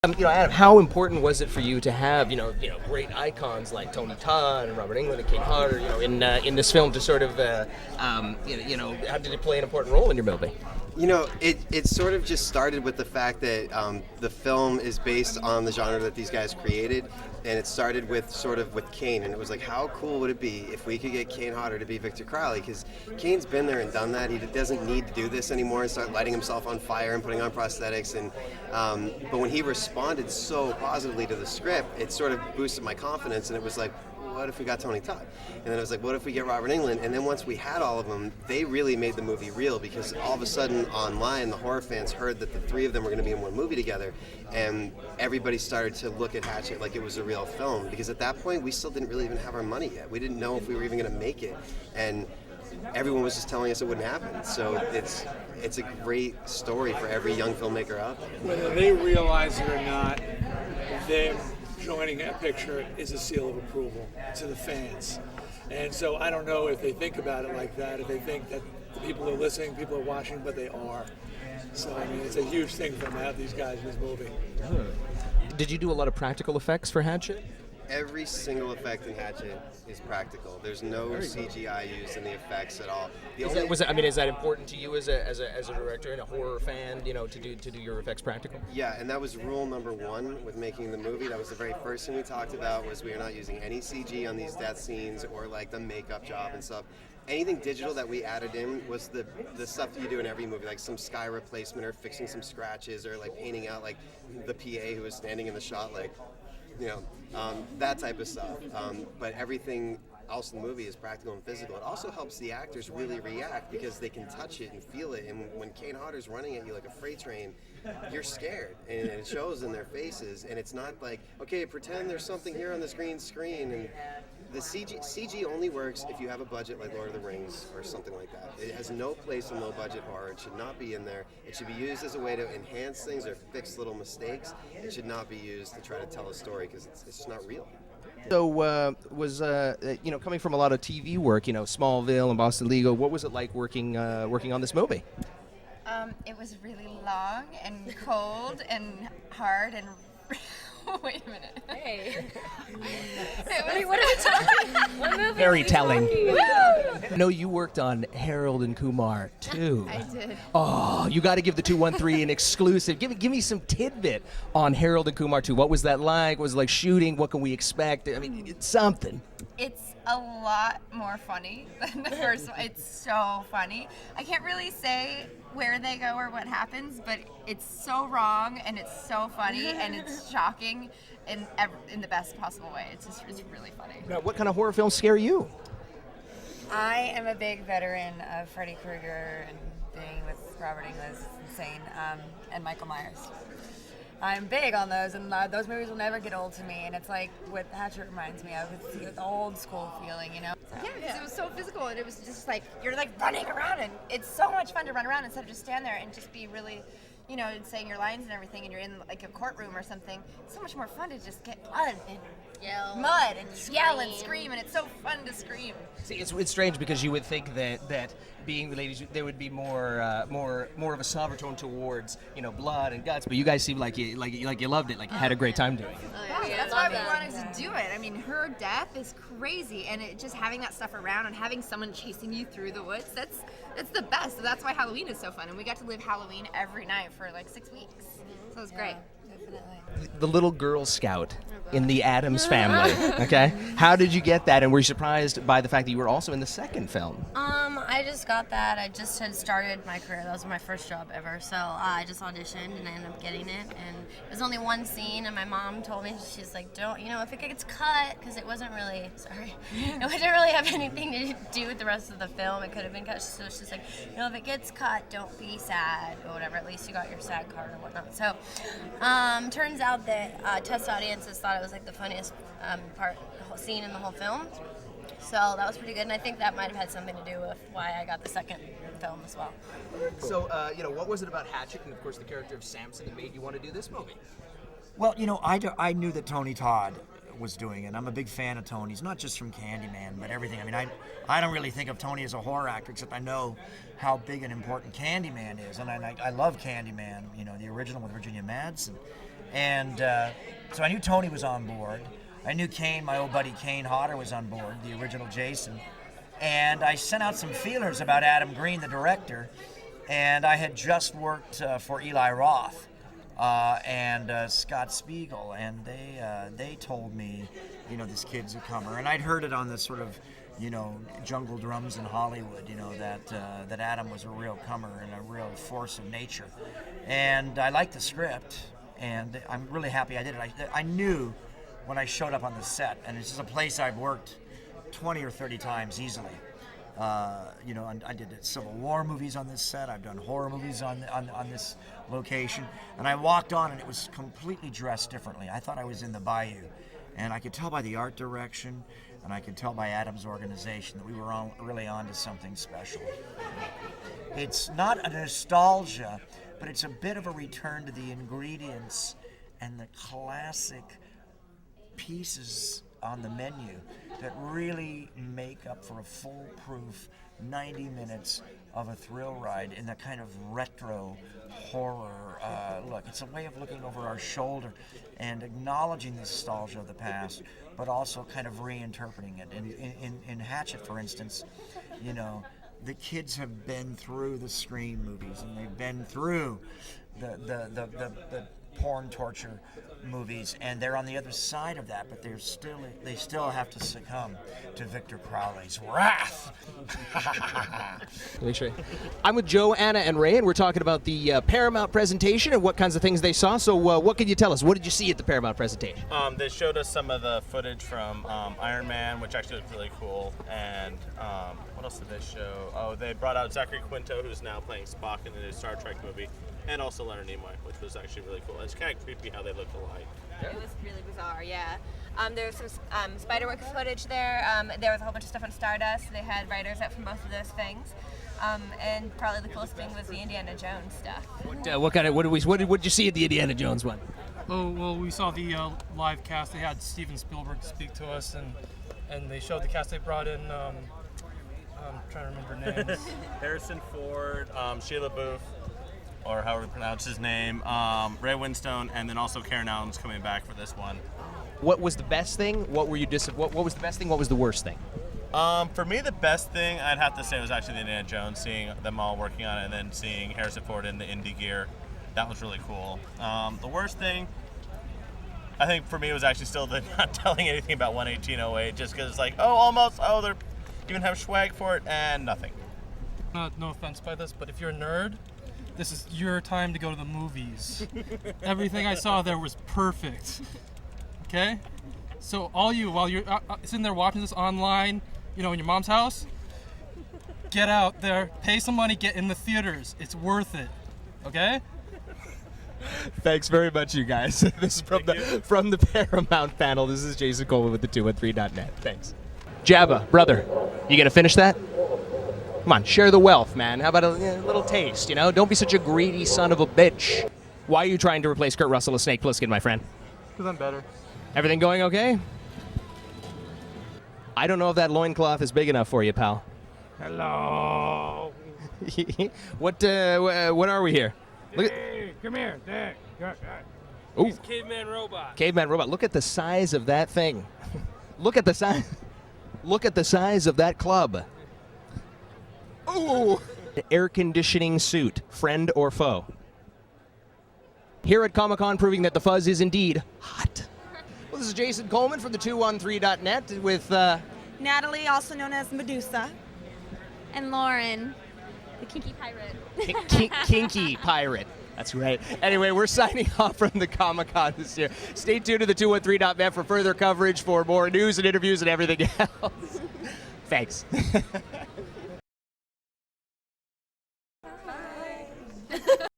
Adam, how important was it for you to have, great icons like Tony Todd and Robert Englund and Kate Hodder, in this film to sort of, how did it play an important role in your movie? It sort of just started with the fact that the film is based on the genre that these guys created, and it started with Kane, and it was like, how cool would it be if we could get Kane Hodder to be Victor Crowley? Because Kane's been there and done that. He doesn't need to do this anymore and start lighting himself on fire and putting on prosthetics. And but when he responded so positively to the script, it sort of boosted my confidence, and it was like, what if we got Tony Todd? And then it was like, what if we get Robert Englund? And then once we had all of them, they really made the movie real, because all of a sudden online, the horror fans heard that the three of them were going to be in one movie together, and everybody started to look at Hatchet like it was a real film, because at that point, we still didn't really even have our money yet. We didn't know if we were even going to make it, and everyone was just telling us it wouldn't happen. So it's a great story for every young filmmaker out there. Whether they realize it or not, them joining a picture is a seal of approval to the fans. And so I don't know if they think about it like that, if they think that the people are listening, people are watching, but they are. So, it's a huge thing for them to have these guys in this movie. Did you do a lot of practical effects for Hatchet? Every single effect in Hatchet is practical. There's no CGI used in the effects at all. Is that important to you as a director and a horror fan, to do your effects practical? Yeah, and that was rule number one with making the movie. That was the very first thing we talked about, was we are not using any CG on these death scenes or like the makeup job and stuff. Anything digital that we added in was the stuff that you do in every movie, like some sky replacement or fixing some scratches or like painting out like the PA who was standing in the shot, like, that type of stuff. But everything else in the movie is practical and physical. It also helps the actors really react, because they can touch it and feel it. And when Kane Hodder's running at you like a freight train, you're scared, and it shows in their faces. And it's not like, okay, pretend there's something here on this green screen. And the CG only works if you have a budget like Lord of the Rings or something like that. It has no place in low budget horror. It should not be in there. It should be used as a way to enhance things or fix little mistakes. It should not be used to try to tell a story, because it's just not real. So, coming from a lot of TV work, Smallville and Boston Legal, what was it like working on this movie? It was really long and cold and hard and. Wait a minute. Hey. What are we talking? What movie Very are we telling. talking? I know you worked on Harold and Kumar too. I did. Oh, you got to give the 213 an exclusive. Give me some tidbit on Harold and Kumar 2. What was that like? What was it like shooting? What can we expect? I mean, it's something. It's a lot more funny than the first one. It's so funny. I can't really say where they go or what happens, but it's so wrong and it's so funny and it's shocking in the best possible way. It's really funny. Now, what kind of horror films scare you? I am a big veteran of Freddy Krueger and being with Robert Englund is insane, and Michael Myers. I'm big on those, and those movies will never get old to me. And it's like what Hatchet reminds me of. It's the old school feeling, Yeah, because it was so physical, and it was just like, you're like running around, and it's so much fun to run around instead of just stand there and just be really, and saying your lines and everything, and you're in like a courtroom or something. It's so much more fun to just get blood and mud and yell and scream, and it's so fun to scream. See, it's strange, because you would think that being the ladies, there would be more of a somber tone towards blood and guts, but you guys seem like you loved it, like you had a great time doing it. That's why we wanted to do it. I mean, her death is crazy, and just having that stuff around and having someone chasing you through the woods, that's the best. So that's why Halloween is so fun, and we got to live Halloween every night for like 6 weeks. So it was great. definitely. The little Girl Scout in the Addams family. Okay, how did you get that, and were you surprised by the fact that you were also in the second film? I just got that. I just had started my career. That was my first job ever. So I just auditioned and I ended up getting it. And it was only one scene, and my mom told me, she's like, don't, if it gets cut, because it wasn't really, it didn't really have anything to do with the rest of the film. It could have been cut. So she's like, if it gets cut, don't be sad or whatever. At least you got your SAG card or whatnot. So turns out that test audiences thought it was like the funniest scene in the whole film. So that was pretty good, and I think that might have had something to do with why I got the second film as well. So, what was it about Hatchet and, of course, the character of Samson that made you want to do this movie? Well, I knew that Tony Todd was doing it. I'm a big fan of Tony's, not just from Candyman, but everything. I mean, I don't really think of Tony as a horror actor, except I know how big and important Candyman is, and I love Candyman, the original with Virginia Madsen. And so I knew Tony was on board. I knew Kane, my old buddy Kane Hodder, was on board, the original Jason. And I sent out some feelers about Adam Green, the director. And I had just worked for Eli Roth and Scott Spiegel, and they told me, you know, this kid's a comer. And I'd heard it on the sort of, you know, jungle drums in Hollywood, you know, that Adam was a real comer and a real force of nature. And I liked the script, and I'm really happy I did it. I knew when I showed up on the set, and this is a place I've worked 20 or 30 times easily. You know, I did Civil War movies on this set. I've done horror movies on this location. And I walked on, and it was completely dressed differently. I thought I was in the Bayou. And I could tell by the art direction, and I could tell by Adam's organization that we were really on to something special. It's not a nostalgia, but it's a bit of a return to the ingredients and the classic pieces on the menu that really make up for a foolproof 90 minutes of a thrill ride in the kind of retro horror look. It's a way of looking over our shoulder and acknowledging the nostalgia of the past, but also kind of reinterpreting it. In Hatchet, for instance, you know, the kids have been through the Scream movies, and they've been through the porn torture movies, and they're on the other side of that, but they still have to succumb to Victor Crowley's wrath. Make sure. I'm with Joe, Anna, and Ray, and we're talking about the Paramount presentation and what kinds of things they saw. So what can you tell us? What did you see at the Paramount presentation? They showed us some of the footage from Iron Man, which actually looked really cool. And what else did they show? Oh, they brought out Zachary Quinto, who's now playing Spock in the new Star Trek movie, and also Leonard Nimoy, which was actually really cool. It's kind of creepy how they look alike. It was really bizarre, yeah. There was some Spiderworks footage there. There was a whole bunch of stuff on Stardust. They had writers out from both of those things. And probably the coolest thing was the Indiana Jones stuff. What did you see at the Indiana Jones one? Oh, well, we saw the live cast. They had Steven Spielberg speak to us, and they showed the cast they brought in. I'm trying to remember names. Harrison Ford, Sheila Booth, or however you pronounce his name, Ray Winstone, and then also Karen Allen's coming back for this one. What was the best thing? What was the best thing? What was the worst thing? For me, the best thing I'd have to say was actually the Indiana Jones, seeing them all working on it, and then seeing Harrison Ford in the Indy gear. That was really cool. The worst thing, I think for me, was actually still the not telling anything about 11808, just because it's like, they're even have swag for it, and nothing. No offense by this, but if you're a nerd, this is your time to go to the movies. Everything I saw there was perfect. Okay? So all you, while you're sitting there watching this online, you know, in your mom's house, get out there, pay some money, get in the theaters. It's worth it. Okay? Thanks very much, you guys. This is from the Paramount panel. This is Jason Coleman with the213.net. Thanks. Jabba, brother, you gonna finish that? Come on, share the wealth, man. How about a little taste, you know? Don't be such a greedy son of a bitch. Why are you trying to replace Kurt Russell with Snake Plissken, my friend? Because I'm better. Everything going okay? I don't know if that loincloth is big enough for you, pal. Hello. What are we here? Look Hey, come here, Dick. Ooh. He's caveman robot. Caveman robot. Look at the size of that thing. Look at the size. Look at the size of that club. Ooh. Air conditioning suit, friend or foe? Here at Comicon, proving that the fuzz is indeed hot. Well, this is Jason Coleman from the213.net with Natalie, also known as Medusa. And Lauren, the kinky pirate. Kinky pirate. That's right. Anyway, we're signing off from the Comic-Con this year. Stay tuned to the213.net for further coverage, for more news and interviews and everything else. Thanks.